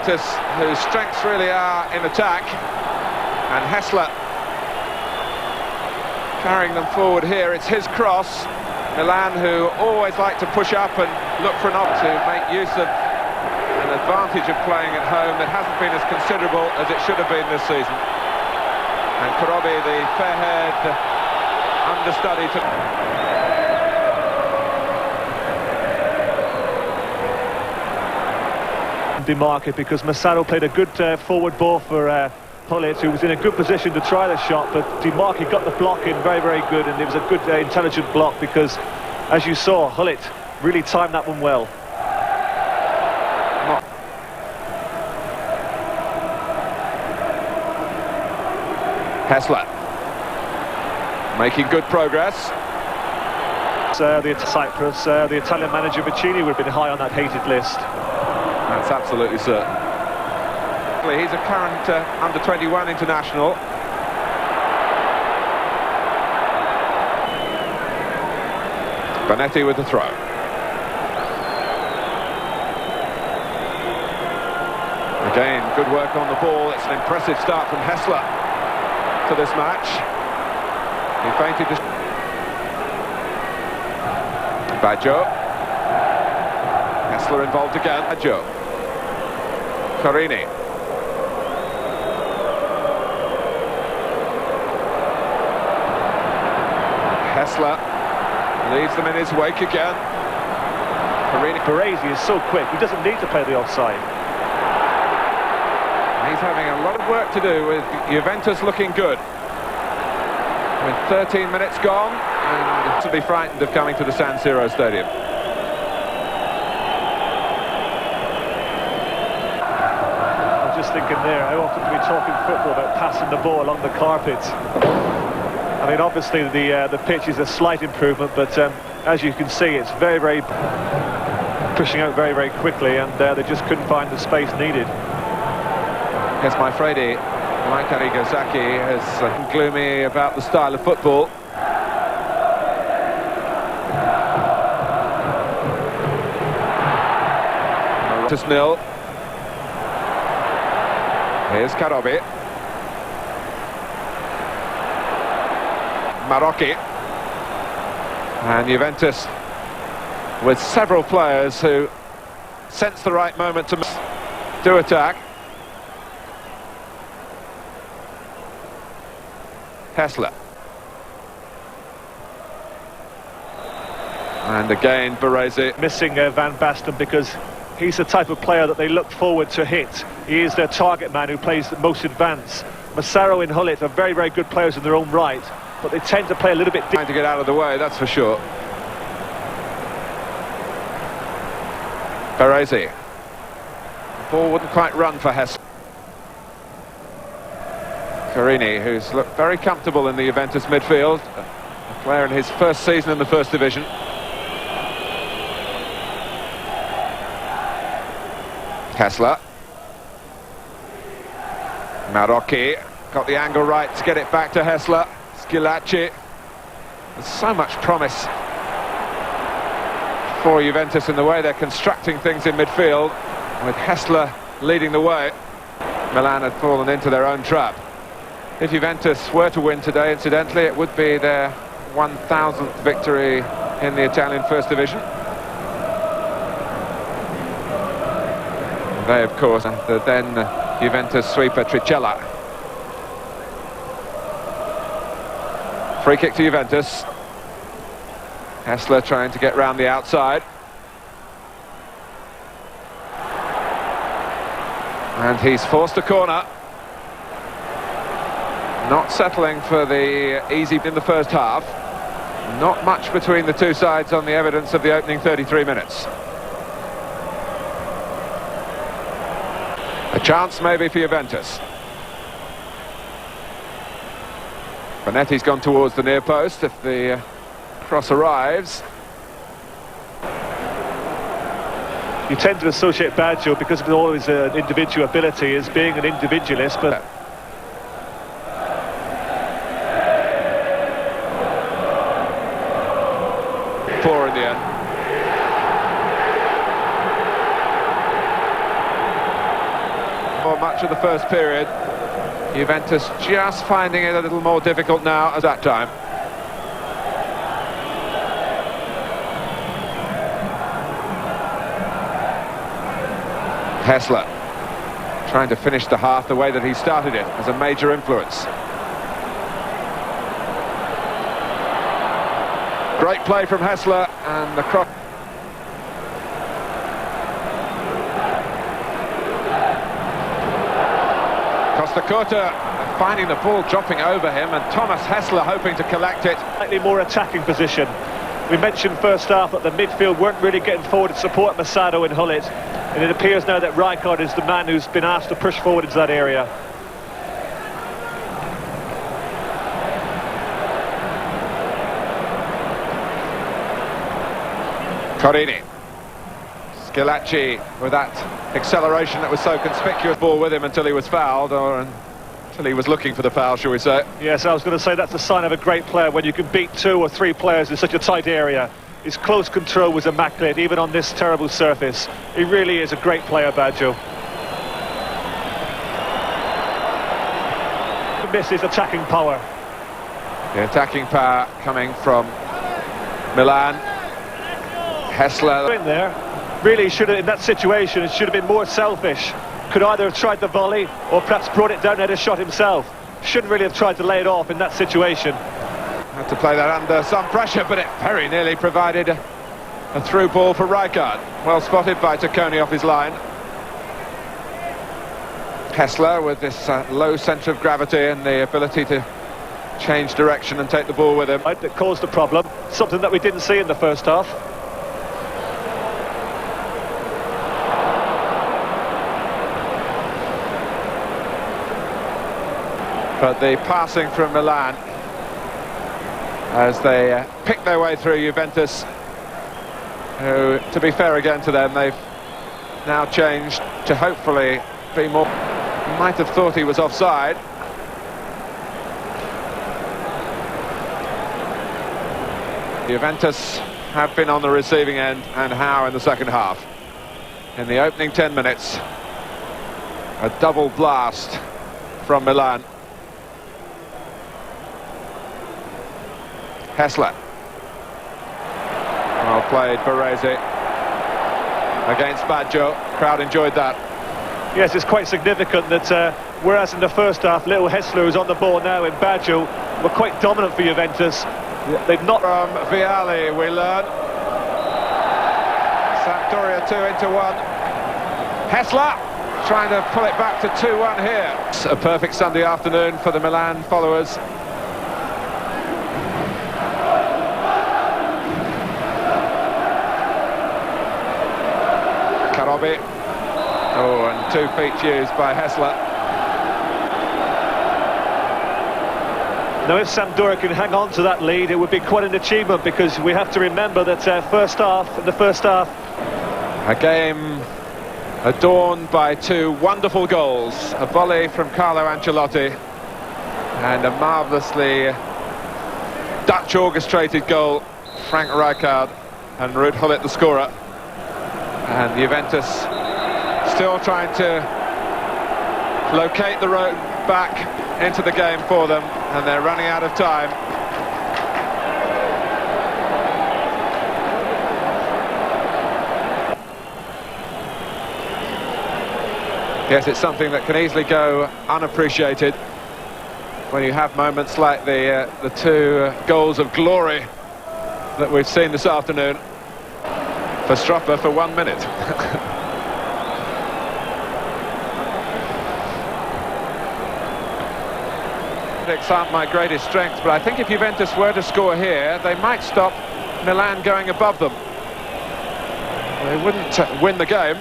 Whose strengths really are in attack, and Hessler carrying them forward here. It's his cross. Milan, who always like to push up and look for an option to make use of an advantage of playing at home that hasn't been as considerable as it should have been this season. And Kurobi, the fair-haired understudy to... Demarque, because Massaro played a good forward ball for Gullit, who was in a good position to try the shot, but Demarque got the block in very, very good, and it was a good, intelligent block, because, as you saw, Gullit really timed that one well. Hessler making good progress. The Cyprus, the Italian manager Vicini would have been high on that hated list. That's absolutely certain. He's a current under-21 international. Bonetti with the throw. Again, good work on the ball. It's an impressive start from Hessler to this match. He fainted to... Baggio. Hessler involved again. Baggio. Carini. Hessler leaves them in his wake again. Baresi is so quick, he doesn't need to play the offside. He's having a lot of work to do with Juventus looking good. With 13 minutes gone, and to be frightened of coming to the San Siro stadium. I'm just thinking there, how often do we talk in football about passing the ball along the carpet? I mean, obviously the pitch is a slight improvement, but as you can see, it's very, very pushing out very, very quickly, and they just couldn't find the space needed. Yes, my Freddy, like Arrigo Sacchi, is gloomy about the style of football. Just nil. Here's Kurobi. Marocchi. And Juventus with several players who sense the right moment to do attack. Hessler. And again Baresi. Missing Van Basten, because he's the type of player that they look forward to hit. He is their target man who plays the most advanced. Massaro and Gullit are very, very good players in their own right, but they tend to play a little bit... Trying to get out of the way, that's for sure. Baresi. The ball wouldn't quite run for Hessler. Carini, who's looked very comfortable in the Juventus midfield, a player in his first season in the First Division. Hessler. Marocchi got the angle right to get it back to Hessler. Schilacci. There's so much promise for Juventus in the way they're constructing things in midfield, with Hessler leading the way. Milan had fallen into their own trap. If Juventus were to win today, incidentally, it would be their 1000th victory in the Italian First Division. They, of course, the then Juventus sweeper Tricella. Free kick to Juventus. Hessler trying to get round the outside. And he's forced a corner. Not settling for the easy in the first half. Not much between the two sides on the evidence of the opening 33 minutes. A chance maybe for Juventus. Bonetti's gone towards the near post if the cross arrives. You tend to associate Baggio, because of all his individual ability, as being an individualist, but... Poor in the end. for much of the first period. Juventus just finding it a little more difficult now at that time. Hessler trying to finish the half the way that he started it, as a major influence. Great play from Hessler, and the cross. Costa Curta finding the ball dropping over him, and Thomas Hessler hoping to collect it. Slightly more attacking position. We mentioned first half that the midfield weren't really getting forward to support Masado and Gullit, and it appears now that Rijkaard is the man who's been asked to push forward into that area. Corini. Schilacci with that acceleration that was so conspicuous. Ball with him until he was fouled, or until he was looking for the foul, shall we say. Yes, I was going to say that's a sign of a great player, when you can beat 2 or 3 players in such a tight area. His close control was immaculate, even on this terrible surface. He really is a great player, Baggio. Misses attacking power. The attacking power coming from Milan. Hessler In there, really should have, in that situation, it should have been more selfish. Could either have tried the volley or perhaps brought it down and had a shot himself. Shouldn't really have tried to lay it off in that situation. Had to play that under some pressure, but it very nearly provided a through ball for Rijkaard. Well spotted by Tacconi off his line. Hessler with this low centre of gravity and the ability to change direction and take the ball with him. That caused the problem, something that we didn't see in the first half. But the passing from Milan, as they pick their way through Juventus, who, to be fair again to them, they've now changed to hopefully be more. You might have thought he was offside. Juventus have been on the receiving end, and how in the second half. In the opening 10 minutes, a double blast from Milan. Hessler. Well played, Baresi against Baggio. Crowd enjoyed that. Yes, it's quite significant that whereas in the first half, little Hessler who's on the ball now in Baggio were quite dominant for Juventus. They've not... From Vialli, we learn. Sampdoria 2-1. Hessler trying to pull it back to 2-1 here. It's a perfect Sunday afternoon for the Milan followers. Oh, and 2 feet used by Hessler. Now, if Sampdoria can hang on to that lead, it would be quite an achievement, because we have to remember that in the first half... A game adorned by 2 wonderful goals. A volley from Carlo Ancelotti and a marvellously Dutch orchestrated goal, Frank Rijkaard, and Ruud Gullit the scorer. And Juventus still trying to locate the road back into the game for them, and they're running out of time. Yes, it's something that can easily go unappreciated when you have moments like the 2 goals of glory that we've seen this afternoon. For Stropper for 1 minute. Tactics aren't my greatest strength, but I think if Juventus were to score here, they might stop Milan going above them. They wouldn't win the game,